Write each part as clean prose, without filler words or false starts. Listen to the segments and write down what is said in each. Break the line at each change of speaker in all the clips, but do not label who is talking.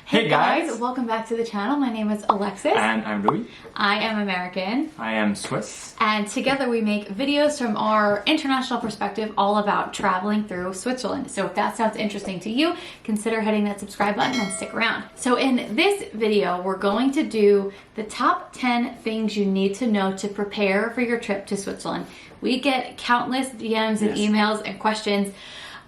Hey guys, welcome back to the channel. My name is Alexis.
And I'm Louis.
I am American.
I am Swiss.
And together we make videos from our international perspective all about traveling through Switzerland. So if that sounds interesting to you, consider hitting that subscribe button and stick around. So in this video, we're going to do the top 10 things you need to know to prepare for your trip to Switzerland. We get countless DMs and emails and questions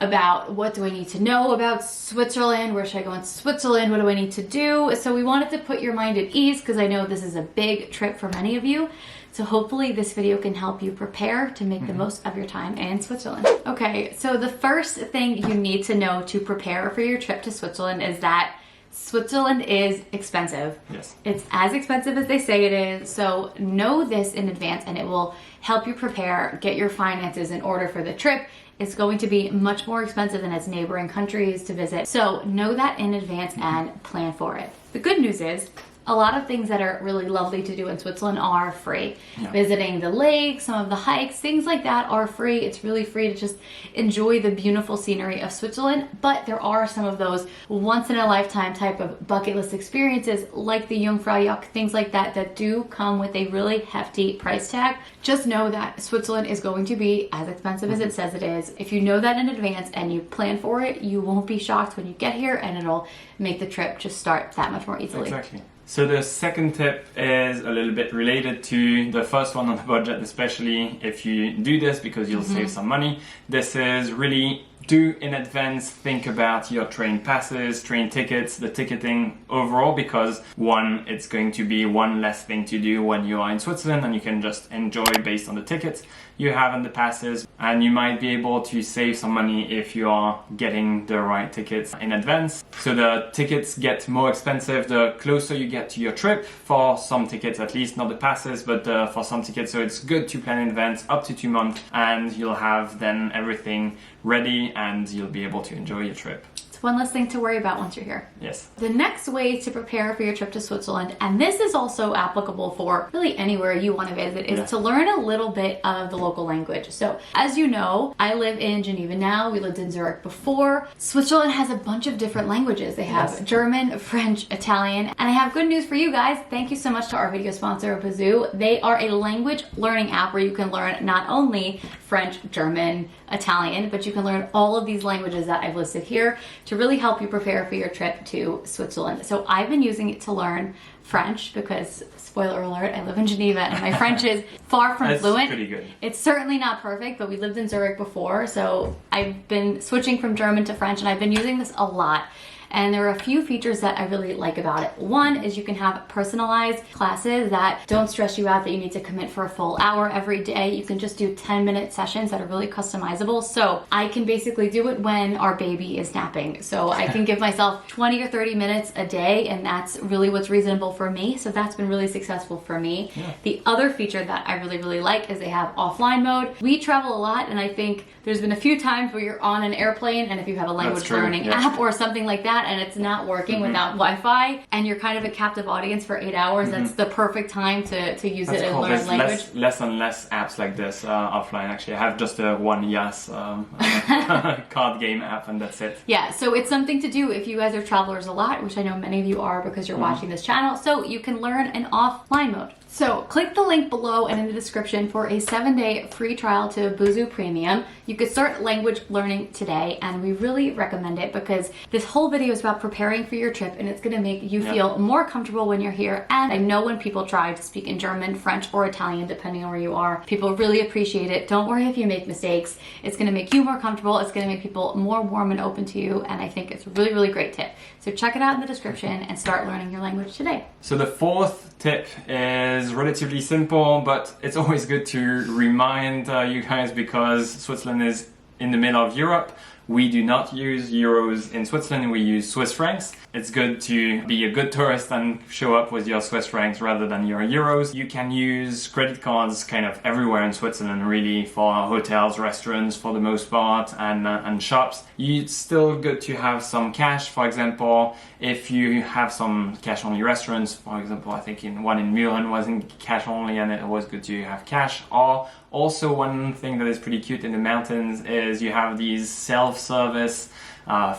about what do I need to know about Switzerland, where should I go in Switzerland, what do I need to do? So we wanted to put your mind at ease because I know this is a big trip for many of you. So hopefully this video can help you prepare to make the most of your time in Switzerland. Okay, so the first thing you need to know to prepare for your trip to Switzerland is that Switzerland is expensive.
Yes.
It's as expensive as they say it is. So know this in advance and it will help you prepare, get your finances in order for the trip. It's going to be much more expensive than its neighboring countries to visit. So know that in advance and plan for it. The good news is a lot of things that are really lovely to do in Switzerland are free. Yeah. Visiting the lakes, some of the hikes, things like that are free. It's really free to just enjoy the beautiful scenery of Switzerland. But there are some of those once in a lifetime type of bucket list experiences like the Jungfraujoch, things like that, that do come with a really hefty price tag. Just know that Switzerland is going to be as expensive as it says it is. If you know that in advance and you plan for it, you won't be shocked when you get here and it'll make the trip just start that much more easily.
Exactly. So the second tip is a little bit related to the first one on the budget, especially if you do this because you'll save some money. This is really do in advance think about your train passes, train tickets, the ticketing overall, because one, it's going to be one less thing to do when you are in Switzerland and you can just enjoy based on the tickets you have and the passes, and you might be able to save some money if you are getting the right tickets in advance. So the tickets get more expensive the closer you get to your trip, for some tickets at least, not the passes, but for some tickets. So it's good to plan in advance up to 2 months and you'll have then everything ready and you'll be able to enjoy your trip.
It's one less thing to worry about once you're here.
Yes.
The next way to prepare for your trip to Switzerland, and this is also applicable for really anywhere you want to visit, is to learn a little bit of the local language. So as you know, I live in Geneva now. We lived in Zurich before. Switzerland has a bunch of different languages. They have German, French, Italian, and I have good news for you guys. Thank you so much to our video sponsor, Busuu. They are a language learning app where you can learn not only French, German, Italian, but you can learn all of these languages that I've listed here to really help you prepare for your trip to Switzerland. So I've been using it to learn French because, spoiler alert, I live in Geneva and my French is far from fluent.
Pretty good.
It's certainly not perfect, but we lived in Zurich before, so I've been switching from German to French and I've been using this a lot. And there are a few features that I really like about it. One is you can have personalized classes that don't stress you out that you need to commit for a full hour every day. You can just do 10-minute sessions that are really customizable. So I can basically do it when our baby is napping. So I can give myself 20 or 30 minutes a day, and that's really what's reasonable for me. So that's been really successful for me. Yeah. The other feature that I really, really like is they have offline mode. We travel a lot, and I think there's been a few times where you're on an airplane, and if you have a language learning app or something like that, and it's not working without Wi-Fi, and you're kind of a captive audience for 8 hours, that's the perfect time to use it and learn language.
Less and less apps like this offline. Actually, I have just a one Yas card game app, and that's it.
Yeah, so it's something to do if you guys are travelers a lot, which I know many of you are because you're watching this channel, so you can learn an offline mode. So click the link below and in the description for a 7-day free trial to Busuu Premium. You could start language learning today, and we really recommend it because this whole video is about preparing for your trip, and it's going to make you feel more comfortable when you're here. And I know when people try to speak in German, French, or Italian, depending on where you are, people really appreciate it. Don't worry if you make mistakes. It's going to make you more comfortable. It's going to make people more warm and open to you, and I think it's a really, really great tip. So check it out in the description and start learning your language today.
So the fourth tip is relatively simple, but it's always good to remind you guys because Switzerland is in the middle of Europe. We do not use euros in Switzerland, we use Swiss francs. It's good to be a good tourist and show up with your Swiss francs rather than your euros. You can use credit cards kind of everywhere in Switzerland, really, for hotels, restaurants for the most part, and shops. It's still good to have some cash. For example, if you have some cash only restaurants, for example, I think one in Mülheim was in cash only, and it was good to have cash. Or also one thing that is pretty cute in the mountains is you have these self-service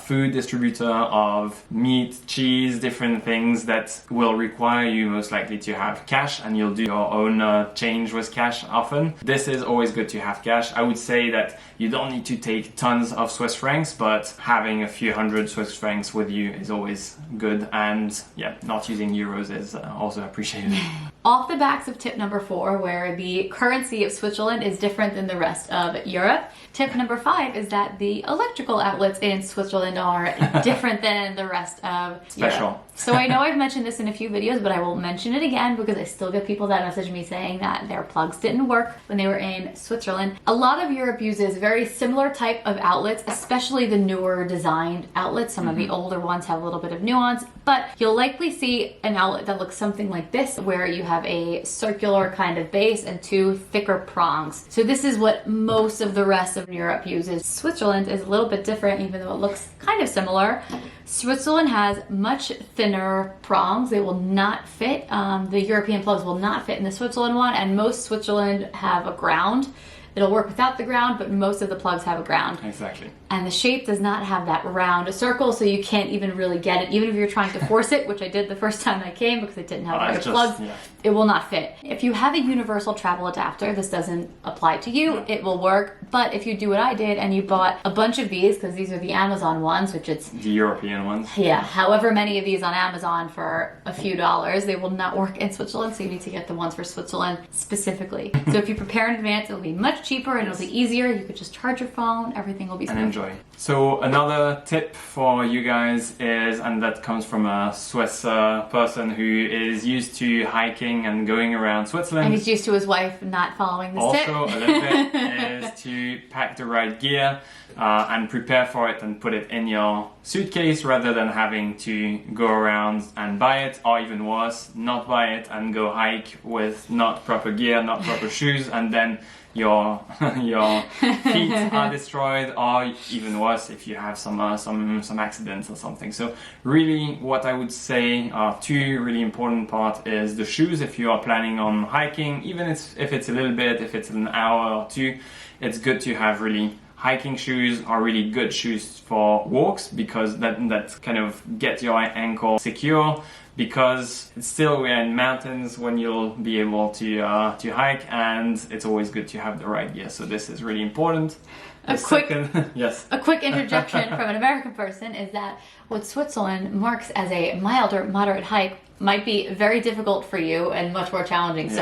food distributor of meat, cheese, different things that will require you most likely to have cash, and you'll do your own change with cash often. This is always good to have cash. I would say that you don't need to take tons of Swiss francs, but having a few hundred Swiss francs with you is always good, and yeah, not using euros is also appreciated.
Off the backs of tip number 4, where the currency of Switzerland is different than the rest of Europe, tip number 5 is that the electrical outlets in Switzerland are different than the rest of Europe. So I know I've mentioned this in a few videos, but I will mention it again because I still get people that message me saying that their plugs didn't work when they were in Switzerland. A lot of Europe uses very similar type of outlets, especially the newer designed outlets. Some of the older ones have a little bit of nuance, but you'll likely see an outlet that looks something like this, where you have a circular kind of base and 2 thicker prongs. So this is what most of the rest of Europe uses. Switzerland is a little bit different, even though it looks kind of similar. Switzerland has much thinner prongs. They will not fit. The European plugs will not fit in the Switzerland one, and most Switzerland have a ground. It'll work without the ground, but most of the plugs have a ground.
Exactly.
And the shape does not have that round circle, so you can't even really get it. Even if you're trying to force it, which I did the first time I came because I didn't have the right plugs, it will not fit. If you have a universal travel adapter, this doesn't apply to you, it will work. But if you do what I did and you bought a bunch of these, because these are the Amazon ones, which it's...
the European ones.
Yeah, however many of these on Amazon for a few dollars, they will not work in Switzerland, so you need to get the ones for Switzerland specifically. So if you prepare in advance, it'll be much cheaper and it'll be easier. You could just charge your phone, everything will be smooth.
And enjoy. So another tip for you guys is, and that comes from a Swiss person who is used to hiking and going around Switzerland.
And he's used to his wife not following this tip.
Also, a little bit is to pack the right gear and prepare for it and put it in your suitcase rather than having to go around and buy it, or even worse, not buy it and go hike with not proper gear, not proper shoes, and then your feet are destroyed, or even worse if you have some accidents or something. So really what I would say are 2 really important parts is the shoes. If you are planning on hiking, even if it's a little bit, if it's an hour or 2, it's good to have really hiking shoes are really good shoes for walks, because that kind of get your ankle secure, because it's still we're in mountains when you'll be able to hike, and it's always good to have the right gear. So this is really important.
A quick interjection from an American person is that what Switzerland marks as a mild or moderate hike might be very difficult for you and much more challenging.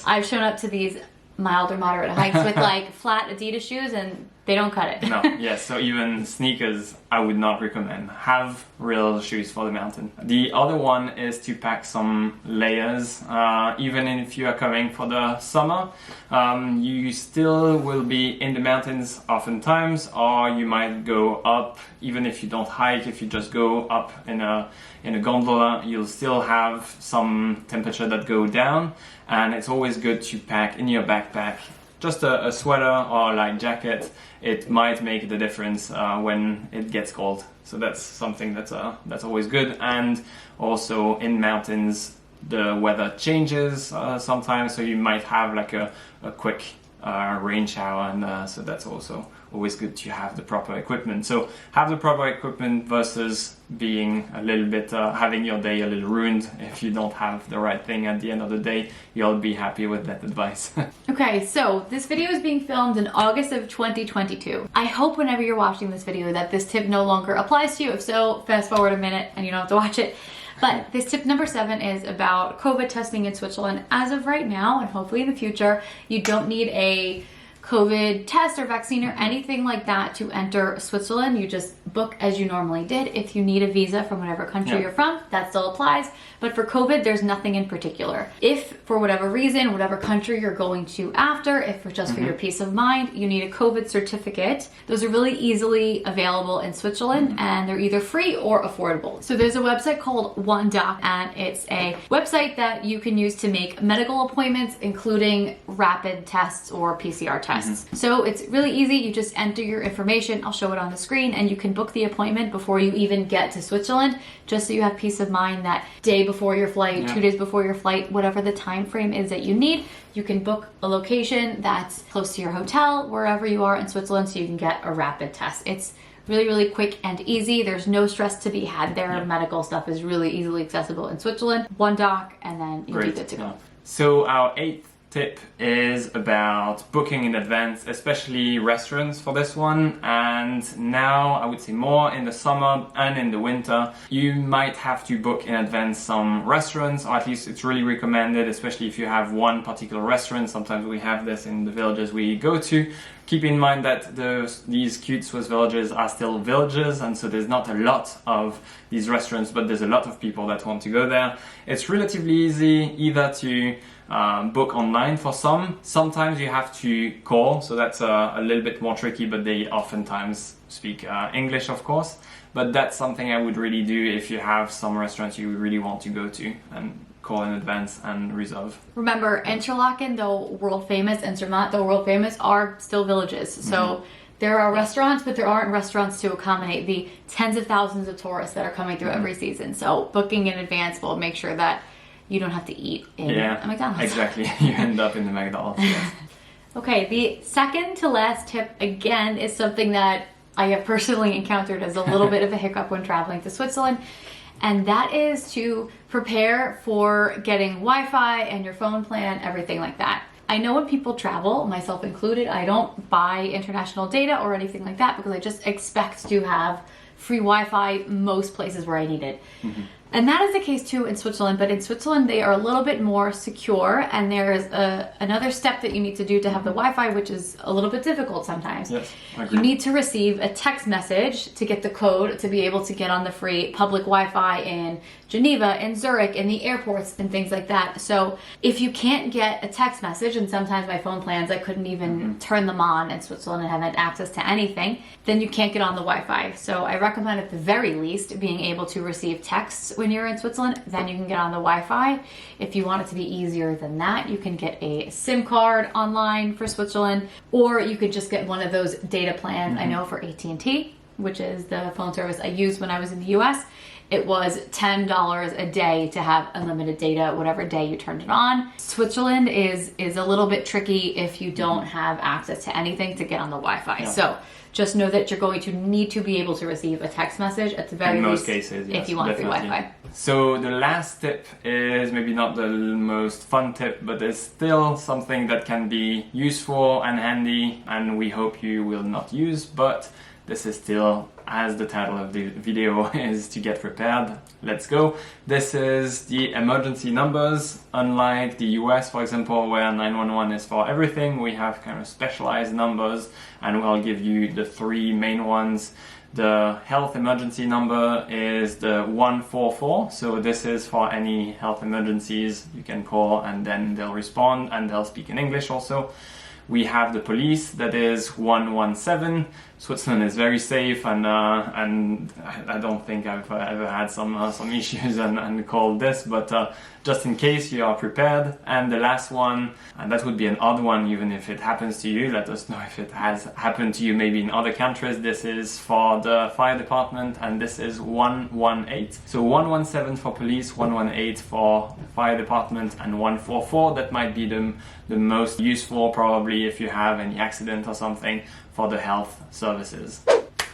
I've shown up to these mild or moderate hikes with like flat Adidas shoes, and they don't cut it.
No, yes, so even sneakers I would not recommend. Have real shoes for the mountain. The other one is to pack some layers. Even if you are coming for the summer, you still will be in the mountains oftentimes, or you might go up. Even if you don't hike, if you just go up in a gondola, you'll still have some temperature that go down, and it's always good to pack in your backpack just a sweater or light jacket. It might make the difference when it gets cold. So that's something that's always good. And also in mountains, the weather changes sometimes, so you might have like a quick rain shower, and so that's also always good to have the proper equipment. So have the proper equipment versus being a little bit having your day a little ruined if you don't have the right thing at the end of the day. You'll be happy with that advice.
Okay, so this video is being filmed in August of 2022. I hope whenever you're watching this video that this tip no longer applies to you. If so, fast forward a minute and you don't have to watch it. But this tip number 7 is about COVID testing in Switzerland. As of right now, and hopefully in the future, you don't need a COVID test or vaccine or anything like that to enter Switzerland. You just book as you normally did. If you need a visa from whatever country you're from, that still applies. But for COVID, there's nothing in particular. If for whatever reason, whatever country you're going to after, if for just for your peace of mind, you need a COVID certificate, those are really easily available in Switzerland, and they're either free or affordable. So there's a website called OneDoc, and it's a website that you can use to make medical appointments, including rapid tests or PCR tests. So it's really easy. You just enter your information. I'll show it on the screen, and you can book the appointment before you even get to Switzerland, just so you have peace of mind that day before your flight, 2 days before your flight, whatever the time frame is that you need, you can book a location that's close to your hotel, wherever you are in Switzerland, so you can get a rapid test. It's Really, really quick and easy. There's no stress to be had there.
Yeah.
Medical stuff is really easily accessible in Switzerland. One dock and then you'll be good to go.
Yeah. So our 8th tip is about booking in advance, especially restaurants for this one. And now I would say more in the summer and in the winter, you might have to book in advance some restaurants, or at least it's really recommended, especially if you have one particular restaurant. Sometimes we have this in the villages we go to. Keep in mind that these cute Swiss villages are still villages, and so there's not a lot of these restaurants, but there's a lot of people that want to go there. It's relatively easy either to book online for some. Sometimes you have to call, so that's a little bit more tricky, but they oftentimes speak English, of course. But that's something I would really do if you have some restaurants you really want to go to, and call in advance and reserve.
Remember, Interlaken, though world famous, and Zermatt, though world famous, are still villages. So there are restaurants, but there aren't restaurants to accommodate the tens of thousands of tourists that are coming through every season. So booking in advance will make sure that you don't have to eat in a McDonald's.
Exactly. You end up in the McDonald's. Yes.
Okay, the second to last tip, again, is something that I have personally encountered as a little bit of a hiccup when traveling to Switzerland. And that is to prepare for getting Wi-Fi and your phone plan, everything like that. I know when people travel, myself included, I don't buy international data or anything like that because I just expect to have free Wi-Fi most places where I need it. And that is the case too in Switzerland, but in Switzerland they are a little bit more secure, and there is another step that you need to do to have the Wi-Fi, which is a little bit difficult sometimes.
Yes, I agree.
You need to receive a text message to get the code to be able to get on the free public Wi-Fi in Geneva, in Zurich, in the airports, and things like that. So if you can't get a text message, and sometimes my phone plans, I couldn't even turn them on in Switzerland and haven't access to anything, then you can't get on the Wi-Fi. So I recommend at the very least being able to receive texts when you're in Switzerland, then you can get on the Wi-Fi. If you want it to be easier than that, you can get a SIM card online for Switzerland, or you could just get one of those data plans. I know for AT&T, which is the phone service I used when I was in the US, it was $10 a day to have unlimited data, whatever day you turned it on. Switzerland is a little bit tricky if you don't have access to anything to get on the Wi-Fi.
Yeah.
So just know that you're going to need to be able to receive a text message at the very
in
least
most cases, yes,
if you want free
definitely.
Wi-Fi.
So the last tip is maybe not the most fun tip, but it's still something that can be useful and handy, and we hope you will not use, but this is still, as the title of the video is, to get prepared. Let's go. This is the emergency numbers. Unlike the US, for example, where 911 is for everything, we have kind of specialized numbers, and we'll give you the 3 main ones. The health emergency number is the 144, so this is for any health emergencies you can call, and then they'll respond and they'll speak in English also. We have the police, that is 117. Switzerland is very safe, and I don't think I've ever had some issues and called this, but just in case you are prepared. And the last one, and that would be an odd one even if it happens to you. Let us know if it has happened to you maybe in other countries. This is for the fire department, and this is 118. So 117 for police, 118 for fire department, and 144, that might be the most useful probably if you have any accident or something, for the health services.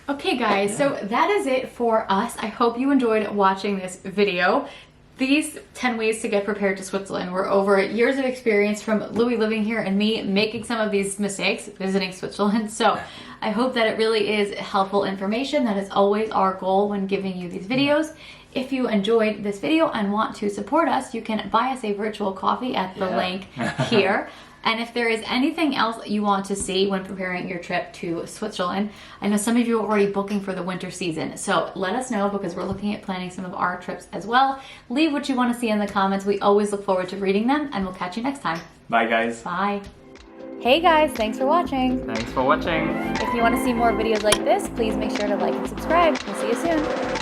Okay guys, so that is it for us. I hope you enjoyed watching this video. These 10 ways to get prepared to Switzerland were over years of experience from Louis living here and me making some of these mistakes visiting Switzerland. So I hope that it really is helpful information. That is always our goal when giving you these videos. If you enjoyed this video and want to support us, you can buy us a virtual coffee at the link here. And if there is anything else you want to see when preparing your trip to Switzerland, I know some of you are already booking for the winter season, so let us know because we're looking at planning some of our trips as well. Leave what you want to see in the comments. We always look forward to reading them, and we'll catch you next time.
Bye guys.
Bye. Hey guys, thanks for watching.
Thanks for watching.
If you want to see more videos like this, please make sure to like and subscribe. We'll see you soon.